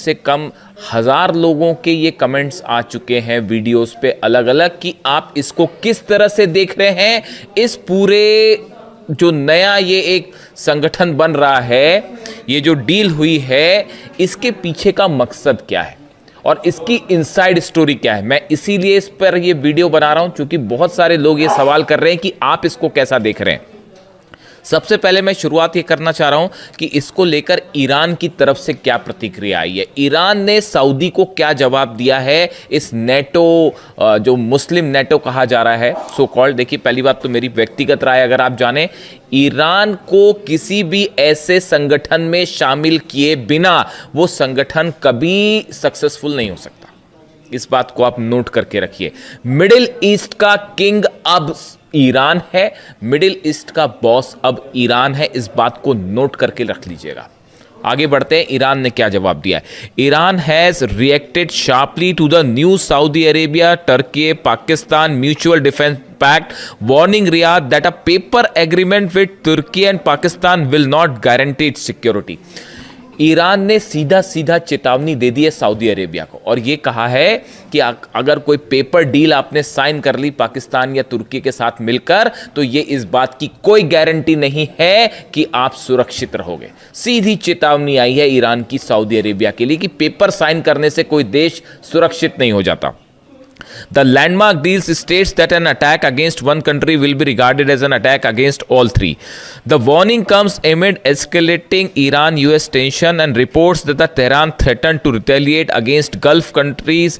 से कम हजार लोगों के ये कमेंट्स आ चुके हैं वीडियोस पे अलग अलग कि आप इसको किस तरह से देख रहे हैं। इस पूरे जो नया ये एक संगठन बन रहा है, ये जो डील हुई है, इसके पीछे का मकसद क्या है और इसकी इनसाइड स्टोरी क्या है। मैं इसीलिए इस पर ये वीडियो बना रहा हूं क्योंकि बहुत सारे लोग ये सवाल कर रहे हैं कि आप इसको कैसा देख रहे हैं। सबसे पहले मैं शुरुआत ये करना चाह रहा हूं कि इसको लेकर ईरान की तरफ से क्या प्रतिक्रिया आई है। ईरान ने सऊदी को क्या जवाब दिया है इस नेटो, जो मुस्लिम नेटो कहा जा रहा है सो कॉल्ड। देखिए, पहली बात तो मेरी व्यक्तिगत राय अगर आप जाने, ईरान को किसी भी ऐसे संगठन में शामिल किए बिना वो संगठन कभी सक्सेसफुल नहीं हो सकता। इस बात को आप नोट करके रखिए। मिडिल ईस्ट का किंग अब ईरान है, मिडिल ईस्ट का बॉस अब ईरान है, इस बात को नोट करके रख लीजिएगा। आगे बढ़ते हैं, ईरान ने क्या जवाब दिया है। Iran has reacted sharply to the new Saudi Arabia Turkey Pakistan mutual defence pact, warning Riyadh that a paper agreement with Turkey and Pakistan will not guarantee its security. Iran ने सीधा सीधा चेतावनी दे दी है सऊदी अरेबिया को और यह कहा है कि अगर कोई पेपर डील आपने साइन कर ली पाकिस्तान या तुर्की के साथ मिलकर, तो ये इस बात की कोई गारंटी नहीं है कि आप सुरक्षित रहोगे। सीधी चेतावनी आई है ईरान की सऊदी अरेबिया के लिए कि पेपर साइन करने से कोई देश सुरक्षित नहीं हो जाता। The landmark deals states that an attack against one country will be regarded as an attack against all three. The warning comes amid escalating Iran-US tension and reports that the Tehran threatened to retaliate against Gulf countries'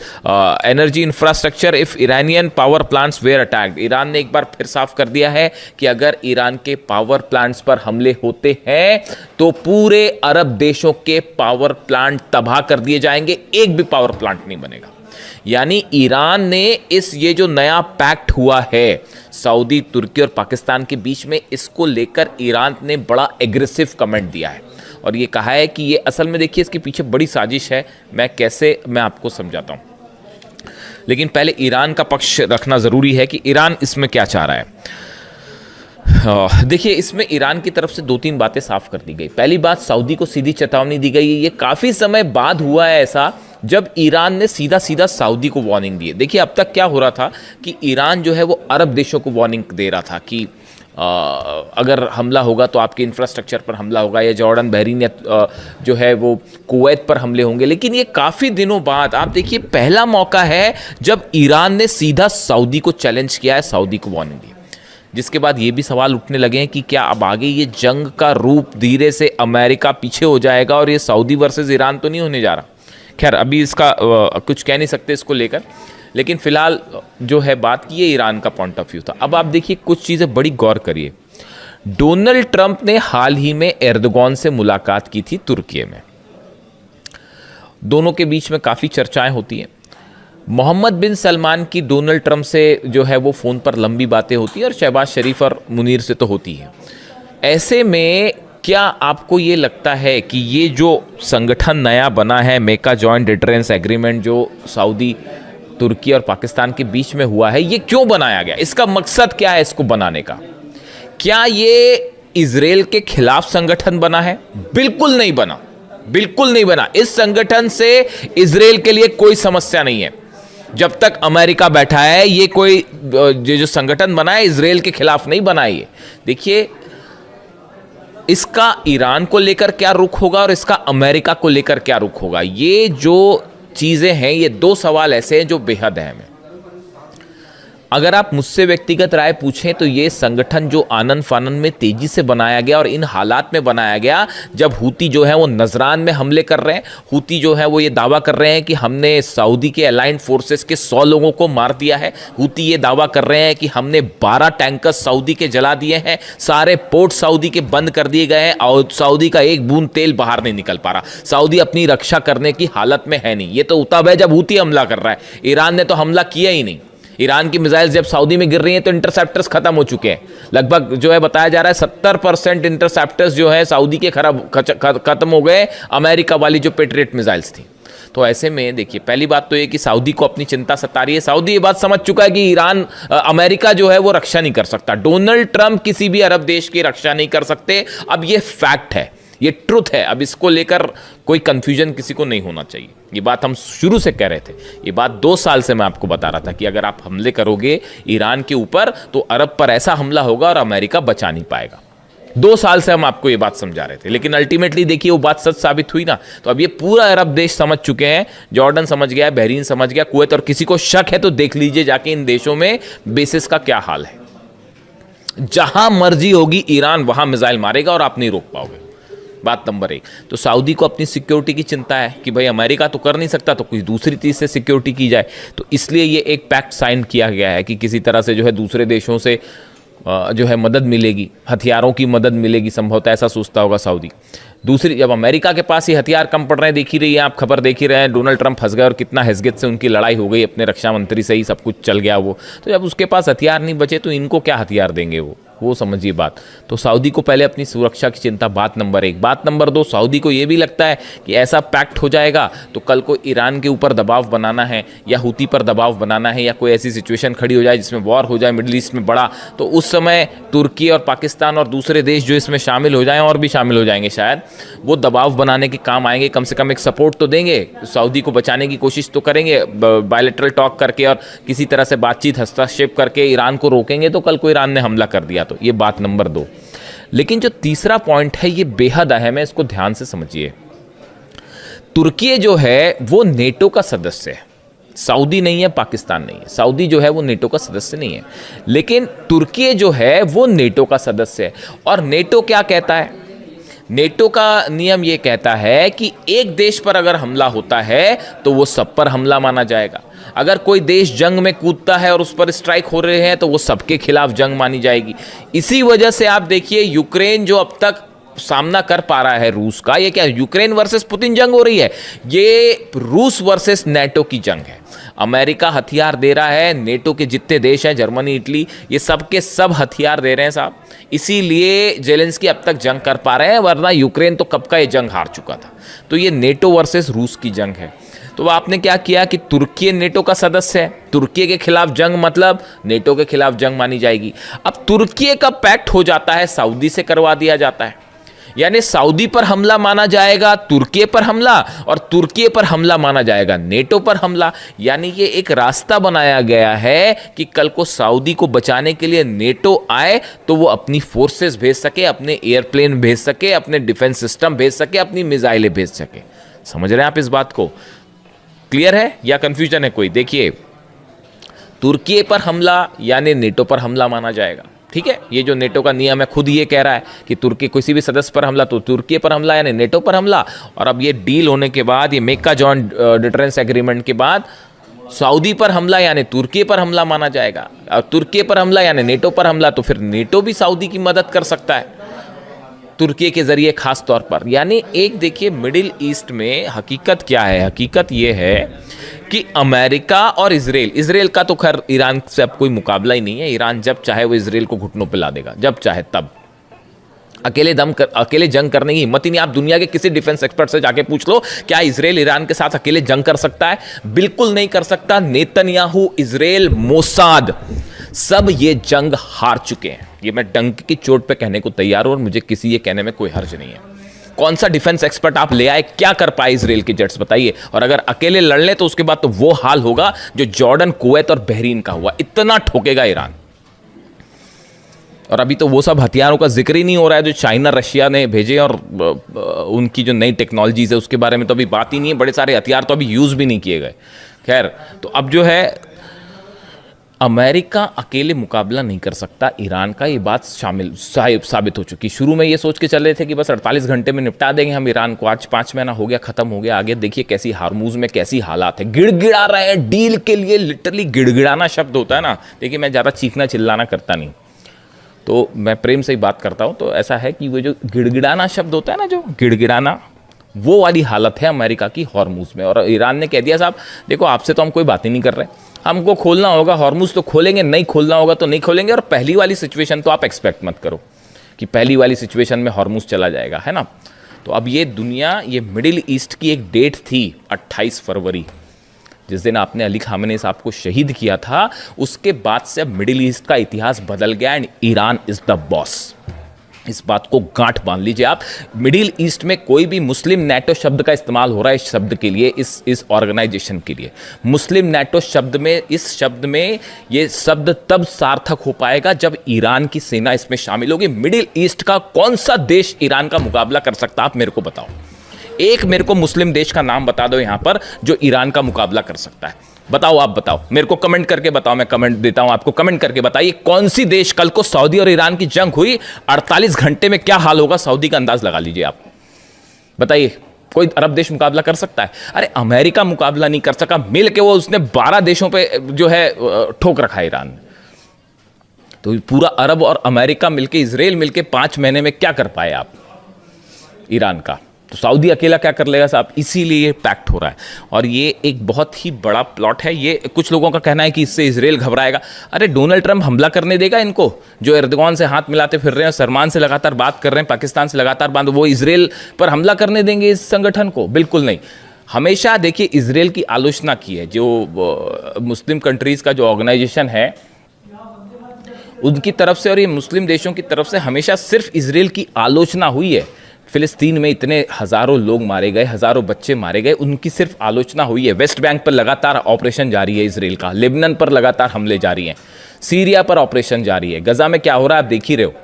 energy infrastructure if Iranian power plants were attacked. Iran ने एक बार फिर साफ कर दिया है कि अगर Iran के पावर प्लांट्स पर हमले होते हैं तो पूरे अरब देशों के पावर प्लांट तबाह कर दिए जाएंगे, एक भी पावर प्लांट नहीं बनेगा। यानी ईरान ने ये जो नया पैक्ट हुआ है सऊदी, तुर्की और पाकिस्तान के बीच में, इसको लेकर ईरान ने बड़ा एग्रेसिव कमेंट दिया है और ये कहा है कि ये असल में, देखिए, इसके पीछे बड़ी साजिश है। मैं आपको समझाता हूं, लेकिन पहले ईरान का पक्ष रखना जरूरी है कि ईरान इसमें क्या चाह रहा है। देखिए, इसमें ईरान की तरफ से दो तीन बातें साफ कर दी गई। पहली बात, सऊदी को सीधी चेतावनी दी गई है। ये काफी समय बाद हुआ है ऐसा जब ईरान ने सीधा सीधा सऊदी को वार्निंग दी है। देखिए, अब तक क्या हो रहा था कि ईरान जो है वो अरब देशों को वार्निंग दे रहा था कि अगर हमला होगा तो आपके इंफ्रास्ट्रक्चर पर हमला होगा, या जॉर्डन, बहरीन, या जो है वो कुवैत पर हमले होंगे। लेकिन ये काफ़ी दिनों बाद, आप देखिए, पहला मौका है जब ईरान ने सीधा सऊदी को चैलेंज किया है, सऊदी को वार्निंग दी। जिसके बाद ये भी सवाल उठने लगे हैं कि क्या अब आगे ये जंग का रूप धीरे से अमेरिका पीछे हो जाएगा और ये सऊदी वर्सेस ईरान तो नहीं होने जा रहा। खैर, अभी इसका कुछ कह नहीं सकते इसको लेकर, लेकिन फिलहाल जो है बात की, ये ईरान का पॉइंट ऑफ व्यू था। अब आप देखिए, कुछ चीज़ें बड़ी गौर करिए। डोनाल्ड ट्रंप ने हाल ही में एर्दोगन से मुलाकात की थी तुर्की में। दोनों के बीच में काफ़ी चर्चाएं होती हैं। मोहम्मद बिन सलमान की डोनाल्ड ट्रंप से जो है वो फ़ोन पर लंबी बातें होती हैं और शहबाज शरीफ और मुनीर से तो होती हैं। ऐसे में क्या आपको ये लगता है कि ये जो संगठन नया बना है, मेका जॉइंट डिटरेंस एग्रीमेंट, जो सऊदी, तुर्की और पाकिस्तान के बीच में हुआ है, ये क्यों बनाया गया? इसका मकसद क्या है इसको बनाने का? क्या ये इजराइल के खिलाफ संगठन बना है? बिल्कुल नहीं बना, बिल्कुल नहीं बना। इस संगठन से इजराइल के लिए कोई समस्या नहीं है। जब तक अमेरिका बैठा है, ये कोई जो संगठन बना है इजराइल के खिलाफ नहीं बना है। देखिए, इसका ईरान को लेकर क्या रुख होगा और इसका अमेरिका को लेकर क्या रुख होगा, ये जो चीज़ें हैं, ये दो सवाल ऐसे हैं जो बेहद अहम हैं। अगर आप मुझसे व्यक्तिगत राय पूछें तो ये संगठन जो आनन फानन में तेजी से बनाया गया और इन हालात में बनाया गया जब हूती जो है वो नजरान में हमले कर रहे हैं। हूती जो है वो ये दावा कर रहे हैं कि हमने सऊदी के अलाइंड फोर्सेस के 100 लोगों को मार दिया है। हूती ये दावा कर रहे हैं कि हमने 12 टैंकर सऊदी के जला दिए हैं, सारे पोर्ट सऊदी के बंद कर दिए गए हैं और सऊदी का एक बूंद तेल बाहर नहीं निकल पा रहा। सऊदी अपनी रक्षा करने की हालत में है नहीं। ये तो तब है जब हूती हमला कर रहा है। ईरान ने तो हमला किया ही नहीं। ईरान की मिसाइल्स जब सऊदी में गिर रही हैं तो इंटरसेप्टर्स खत्म हो चुके हैं। लगभग जो है बताया जा रहा है 70% इंटरसेप्टर्स जो है सऊदी के खत्म हो गए, अमेरिका वाली जो पेट्रियट मिसाइल्स थी। तो ऐसे में देखिए, पहली बात तो ये कि सऊदी को अपनी चिंता सता रही है। सऊदी ये बात समझ चुका है कि अमेरिका जो है वो रक्षा नहीं कर सकता। डोनाल्ड ट्रंप किसी भी अरब देश की रक्षा नहीं कर सकते। अब ये फैक्ट है। ये ट्रुथ है। अब इसको लेकर कोई कंफ्यूजन किसी को नहीं होना चाहिए। ये बात हम शुरू से कह रहे थे, ये बात 2 साल से मैं आपको बता रहा था कि अगर आप हमले करोगे ईरान के ऊपर तो अरब पर ऐसा हमला होगा और अमेरिका बचा नहीं पाएगा। 2 साल से हम आपको ये बात समझा रहे थे, लेकिन अल्टीमेटली देखिए वो बात सच साबित हुई ना। तो अब ये पूरा अरब देश समझ चुके हैं, जॉर्डन समझ गया, बहरीन समझ गया, कुवैत, और किसी को शक है तो देख लीजिए जाके इन देशों में बेसिस का क्या हाल है। जहां मर्जी होगी ईरान वहां मिसाइल मारेगा और आप नहीं रोक पाओगे। बात नंबर 1। तो सऊदी को अपनी सिक्योरिटी की चिंता है कि भाई अमेरिका तो कर नहीं सकता तो कोई दूसरी चीज से सिक्योरिटी की जाए, तो इसलिए ये एक पैक्ट साइन किया गया है कि किसी तरह से जो है दूसरे देशों से जो है मदद मिलेगी, हथियारों की मदद मिलेगी, संभवतः ऐसा सोचता होगा सऊदी। दूसरी, जब अमेरिका के पास ये हथियार कम पड़ रहे हैं, देख ही रही है आप, खबर देख ही रहे हैं, डोनाल्ड ट्रंप फंस गए और कितना हैसियत से उनकी लड़ाई हो गई, अपने रक्षा मंत्री से ही सब कुछ चल गया वो। तो जब उसके पास हथियार नहीं बचे तो इनको क्या हथियार देंगे वो समझिए बात। तो सऊदी को पहले अपनी सुरक्षा की चिंता, बात नंबर 1। बात नंबर 2, सऊदी को ये भी लगता है कि ऐसा पैक्ट हो जाएगा तो कल को ईरान के ऊपर दबाव बनाना है या हूती पर दबाव बनाना है या कोई ऐसी सिचुएशन खड़ी हो जाए जिसमें वॉर हो जाए मिडिल ईस्ट में बड़ा, तो उस समय तुर्की और पाकिस्तान और दूसरे देश जो इसमें शामिल हो जाएं, और भी शामिल हो जाएंगे शायद, वो दबाव बनाने के काम आएंगे। कम से कम एक सपोर्ट तो देंगे, सऊदी को बचाने की कोशिश तो करेंगे, बायलैटरल टॉक करके और किसी तरह से बातचीत, हस्तक्षेप करके ईरान को रोकेंगे तो कल को ईरान ने हमला कर दिया तो। ये बात नंबर 2। लेकिन जो तीसरा पॉइंट है ये बेहद अहम है, इसको ध्यान से समझिए। तुर्की जो है वो नेटो का सदस्य है, सऊदी नहीं है, पाकिस्तान नहीं है। सऊदी जो है वो नेटो का सदस्य नहीं है, लेकिन तुर्की जो है वो नेटो का सदस्य है। और नेटो क्या कहता है? नेटो का नियम ये कहता है कि एक देश पर अगर हमला होता है तो वो सब पर हमला माना जाएगा। अगर कोई देश जंग में कूदता है और उस पर स्ट्राइक हो रहे हैं तो वो सबके खिलाफ जंग मानी जाएगी। इसी वजह से आप देखिए यूक्रेन जो अब तक सामना कर पा रहा है रूस का, ये क्या यूक्रेन वर्सेस पुतिन जंग हो रही है? ये रूस वर्सेस नेटो की जंग है। अमेरिका हथियार दे रहा है, नेटो के जितने देश हैं, जर्मनी, इटली, ये सब के सब हथियार दे रहे हैं साहब। इसीलिए जेलेंस्की अब तक जंग कर पा रहे हैं, वरना यूक्रेन तो कब का ये जंग हार चुका था। तो ये नेटो वर्सेस रूस की जंग है। तो आपने क्या किया कि तुर्की नेटो का सदस्य है, तुर्की के खिलाफ जंग मतलब नेटो के खिलाफ जंग मानी जाएगी। अब तुर्की का पैक्ट हो जाता है, सऊदी से करवा दिया जाता है, यानी सऊदी पर हमला माना जाएगा तुर्की पर हमला, और तुर्की पर हमला माना जाएगा नेटो पर हमला। यानी ये एक रास्ता बनाया गया है कि कल को सऊदी को बचाने के लिए नेटो आए तो वो अपनी फोर्सेस भेज सके, अपने एयरप्लेन भेज सके, अपने डिफेंस सिस्टम भेज सके, अपनी मिसाइलें भेज सके। समझ रहे हैं आप इस बात को? क्लियर है या कंफ्यूजन है कोई? देखिए, तुर्की पर हमला यानी नेटो पर हमला माना जाएगा, ठीक है। ये जो नेटो का नियम है खुद ये कह रहा है कि तुर्की किसी भी सदस्य पर हमला तो तुर्की पर हमला यानी नेटो पर हमला। और अब ये डील होने के बाद, ये मेका जॉइंट डिटरेंस एग्रीमेंट के बाद, सऊदी पर हमला यानी तुर्की पर हमला माना जाएगा, और तुर्की पर हमला यानी नेटो पर हमला, तो फिर नेटो भी सऊदी की मदद कर सकता है तुर्की के जरिए खास तौर पर। यानी एक देखिए मिडिल ईस्ट में हकीकत क्या है? हकीकत ये है कि अमेरिका और इजराइल का तो खैर ईरान से अब कोई मुकाबला ही नहीं है। ईरान जब चाहे वो इजराइल को घुटनों पे ला देगा, जब चाहे तब। अकेले जंग करने की हिम्मत ही नहीं। आप दुनिया के किसी डिफेंस एक्सपर्ट से जाके पूछ लो, क्या इजराइल ईरान के साथ अकेले जंग कर सकता है? बिल्कुल नहीं कर सकता। नेतन्याहू, इजराइल, मोसाद, सब ये जंग हार चुके हैं। ये मैं डंक की चोट पे कहने को तैयार हूं और मुझे किसी ये कहने में कोई हर्ज नहीं है। कौन सा डिफेंस एक्सपर्ट आप ले आए, क्या कर पाए इजराइल के जेट्स, बताइए। और अगर अकेले लड़ ले तो उसके बाद तो वो हाल होगा जो जॉर्डन, कुवैत और बहरीन का हुआ। इतना ठोकेगा ईरान। और अभी तो वो सब हथियारों का जिक्र ही नहीं हो रहा है जो चाइना, रशिया ने भेजे, और उनकी जो नई टेक्नोलॉजीज है उसके बारे में तो अभी बात ही नहीं है। बड़े सारे हथियार तो अभी यूज भी नहीं किए गए। खैर, तो अब जो है अमेरिका अकेले मुकाबला नहीं कर सकता ईरान का, ये बात साबित हो चुकी। शुरू में ये सोच के चल रहे थे कि बस 48 घंटे में निपटा देंगे हम ईरान को। आज 5 महीना हो गया, खत्म हो गया। आगे देखिए कैसी हार्मूज में कैसी हालात है। गिड़गिड़ा रहे हैं डील के लिए। लिटरली गिड़गिड़ाना शब्द होता है ना। देखिए, मैं ज़्यादा चीखना चिल्लाना करता नहीं, तो मैं प्रेम से ही बात करता हूँ। तो ऐसा है कि वो जो गिड़गिड़ाना शब्द होता है ना, जो गिड़गिड़ाना, वो वाली हालत है अमेरिका की हॉर्मूज में। और ईरान ने कह दिया, साहब देखो आपसे तो हम कोई बात ही नहीं कर रहे, हमको खोलना होगा हॉर्मूज तो खोलेंगे, नहीं खोलना होगा तो नहीं खोलेंगे। और पहली वाली सिचुएशन तो आप एक्सपेक्ट मत करो कि पहली वाली सिचुएशन में हॉर्मूज चला जाएगा, है ना। तो अब ये दुनिया, ये मिडिल ईस्ट की एक डेट थी 28 फरवरी, जिस दिन आपने अली खामेनी साहब को शहीद किया था। उसके बाद से अब मिडिल ईस्ट का इतिहास बदल गया and Iran is the boss. इस बात को गांठ बांध लीजिए आप। मिडिल ईस्ट में कोई भी मुस्लिम नेटो शब्द का इस्तेमाल हो रहा है इस शब्द के लिए, इस ऑर्गेनाइजेशन के लिए। मुस्लिम नेटो शब्द में, इस शब्द में ये शब्द तब सार्थक हो पाएगा जब ईरान की सेना इसमें शामिल होगी। मिडिल ईस्ट का कौन सा देश ईरान का मुकाबला कर सकता है, आप मेरे को बताओ। एक मेरे को मुस्लिम देश का नाम बता दो यहां पर जो ईरान का मुकाबला कर सकता है। बताओ, आप बताओ, मेरे को कमेंट करके बताओ, मैं कमेंट देता हूं आपको। कमेंट करके बताइए कौन सी देश, कल को सऊदी और ईरान की जंग हुई, 48 घंटे में क्या हाल होगा सऊदी का अंदाज लगा लीजिए आप। बताइए कोई अरब देश मुकाबला कर सकता है? अरे अमेरिका मुकाबला नहीं कर सका, मिल के वो उसने 12 देशों पे जो है ठोक रखा है ईरान ने। तो पूरा अरब और अमेरिका मिलके, इजराइल मिलके 5 महीने में क्या कर पाए आप ईरान का? तो सऊदी अकेला क्या कर लेगा साहब? इसीलिए ये पैक्ट हो रहा है और ये एक बहुत ही बड़ा प्लॉट है। ये कुछ लोगों का कहना है कि इससे इजराइल घबराएगा। अरे डोनाल्ड ट्रंप हमला करने देगा इनको, जो एर्दोगान से हाथ मिलाते फिर रहे हैं, सलमान से लगातार बात कर रहे हैं, पाकिस्तान से लगातार बात, वो इजराइल पर हमला करने देंगे इस संगठन को? बिल्कुल नहीं। हमेशा देखिए इजराइल की आलोचना की है, जो मुस्लिम कंट्रीज़ का जो ऑर्गेनाइजेशन है उनकी तरफ से और ये मुस्लिम देशों की तरफ से हमेशा सिर्फ इजराइल की आलोचना हुई है। फिलिस्तीन में इतने हज़ारों लोग मारे गए, हज़ारों बच्चे मारे गए, उनकी सिर्फ आलोचना हुई है। वेस्ट बैंक पर लगातार ऑपरेशन जारी है इजराइल का, लेबनान पर लगातार हमले जारी हैं, सीरिया पर ऑपरेशन जारी है, गजा में क्या हो रहा है आप देख ही रहे हो।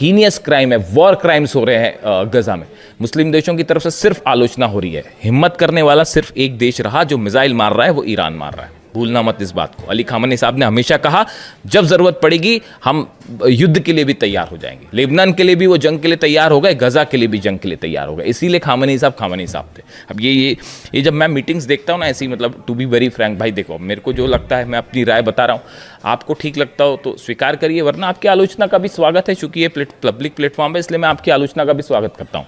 हीनियस क्राइम है, वॉर क्राइम्स हो रहे हैं गजा में। मुस्लिम देशों की तरफ से सिर्फ आलोचना हो रही है। हिम्मत करने वाला सिर्फ एक देश रहा जो मिसाइल मार रहा है, वो ईरान मार रहा है। भूलना मत इस बात को। अली खामनी साहब ने हमेशा कहा जब जरूरत पड़ेगी हम युद्ध के लिए भी तैयार हो जाएंगे। लेबनान के लिए भी वो जंग के लिए तैयार हो गए, गजा के लिए भी जंग के लिए तैयार हो गए। इसीलिए खामनी साहब थे। अब ये जब मैं मीटिंग्स देखता हूँ ना ऐसी, मतलब टू बी वेरी फ्रैंक भाई, देखो मेरे को जो लगता है मैं अपनी राय बता रहा हूँ, आपको ठीक लगता हो तो स्वीकार करिए, वरना आपकी आलोचना का भी स्वागत है। चूंकि ये पब्लिक प्लेटफॉर्म है इसलिए मैं आपकी आलोचना का भी स्वागत करता हूँ।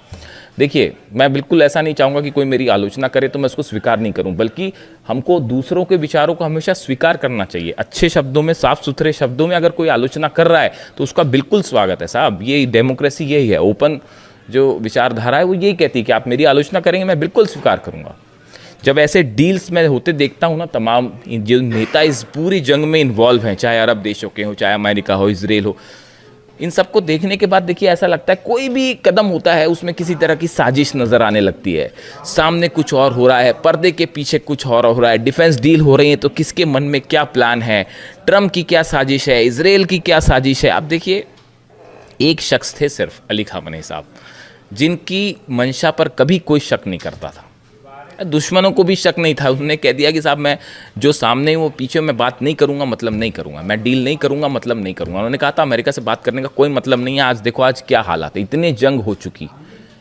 देखिए मैं बिल्कुल ऐसा नहीं चाहूँगा कि कोई मेरी आलोचना करे तो मैं उसको स्वीकार नहीं करूँ, बल्कि हमको दूसरों के विचारों को हमेशा स्वीकार करना चाहिए। अच्छे शब्दों में, साफ सुथरे शब्दों में अगर कोई आलोचना कर रहा है तो उसका बिल्कुल स्वागत है साहब। ये डेमोक्रेसी यही है, ओपन जो विचारधारा है वो यही कहती है कि आप मेरी आलोचना करेंगे मैं बिल्कुल स्वीकार करूँगा। जब ऐसे डील्स में होते देखता हूँ ना, तमाम जो नेता इस पूरी जंग में इन्वॉल्व हैं, चाहे अरब देशों के हो, चाहे अमेरिका हो, इजराइल हो, इन सबको देखने के बाद देखिए ऐसा लगता है कोई भी कदम होता है उसमें किसी तरह की साजिश नज़र आने लगती है। सामने कुछ और हो रहा है, पर्दे के पीछे कुछ और हो रहा है, डिफेंस डील हो रही है तो किसके मन में क्या प्लान है, ट्रम्प की क्या साजिश है, इजराइल की क्या साजिश है। आप देखिए एक शख्स थे सिर्फ, अली खामनी साहब, जिनकी मंशा पर कभी कोई शक नहीं करता था, दुश्मनों को भी शक नहीं था। उन्होंने कह दिया कि साहब मैं जो सामने वो पीछे मैं बात नहीं करूंगा मतलब नहीं करूंगा, मैं डील नहीं करूंगा मतलब नहीं करूंगा। उन्होंने कहा था अमेरिका से बात करने का कोई मतलब नहीं है। आज देखो आज क्या हालात है, इतनी जंग हो चुकी,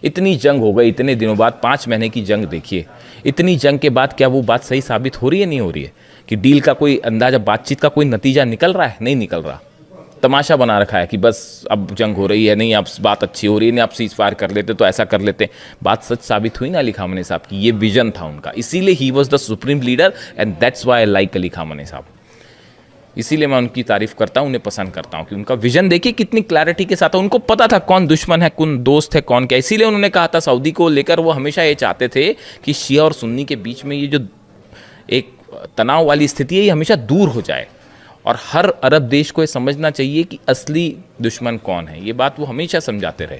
इतनी जंग हो गई इतने दिनों बाद, 5 महीने की जंग देखिए। इतनी जंग के बाद क्या वो बात सही साबित हो रही है? नहीं हो रही है कि डील का कोई अंदाजा, बातचीत का कोई नतीजा निकल रहा है? नहीं निकल रहा। तमाशा बना रखा है कि बस अब जंग हो रही है, नहीं अब बात अच्छी हो रही है, नहीं आप सीज फायर कर लेते तो ऐसा कर लेते। बात सच साबित हुई ना अली खामनी साहब की, ये विजन था उनका, इसीलिए he was the supreme leader and that's why I like Ali खामनी साहब। इसीलिए मैं उनकी तारीफ करता हूँ, उन्हें पसंद करता हूँ कि उनका विजन देखिए कितनी क्लैरिटी के साथ है। उनको पता था कौन दुश्मन है, कौन दोस्त है, कौन क्या। इसीलिए उन्होंने कहा था सऊदी को लेकर, वो हमेशा ये चाहते थे कि शिया और सुन्नी के बीच में ये जो एक तनाव वाली स्थिति है ये हमेशा दूर हो जाए और हर अरब देश को ये समझना चाहिए कि असली दुश्मन कौन है। ये बात वो हमेशा समझाते रहे।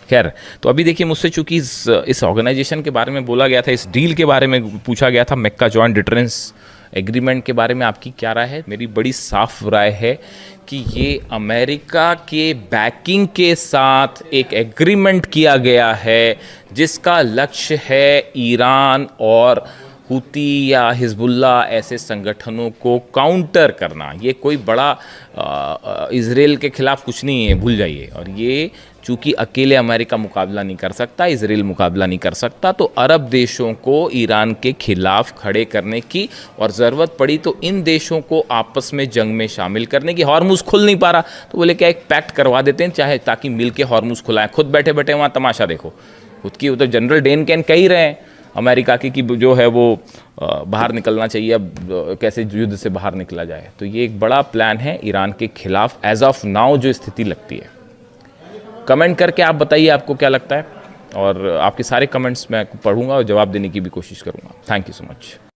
खैर, तो अभी देखिए मुझसे चूंकि इस ऑर्गेनाइजेशन के बारे में बोला गया था, इस डील के बारे में पूछा गया था, मक्का जॉइंट डिटरेंस एग्रीमेंट के बारे में आपकी क्या राय है? मेरी बड़ी साफ राय है कि ये अमेरिका के बैकिंग के साथ एक एग्रीमेंट किया गया है जिसका लक्ष्य है ईरान और हुती या हिजबुल्ला ऐसे संगठनों को काउंटर करना। ये कोई बड़ा इजराइल के खिलाफ कुछ नहीं है, भूल जाइए। और ये चूंकि अकेले अमेरिका मुकाबला नहीं कर सकता, इजराइल मुकाबला नहीं कर सकता, तो अरब देशों को ईरान के खिलाफ खड़े करने की और ज़रूरत पड़ी तो इन देशों को आपस में जंग में शामिल करने की। हॉर्मुज़ खुल नहीं पा रहा तो बोले क्या एक पैक्ट करवा देते हैं, चाहे ताकि मिल के हॉर्मुज़ खुलाएं। खुद बैठे बैठे वहाँ तमाशा देखो, खुद की उधर जनरल डेन कैन कह ही रहे हैं अमेरिका की कि जो है वो बाहर निकलना चाहिए, अब कैसे युद्ध से बाहर निकला जाए। तो ये एक बड़ा प्लान है ईरान के खिलाफ एज ऑफ नाउ जो स्थिति लगती है। कमेंट करके आप बताइए आपको क्या लगता है, और आपके सारे कमेंट्स मैं पढ़ूंगा और जवाब देने की भी कोशिश करूंगा। Thank you so much.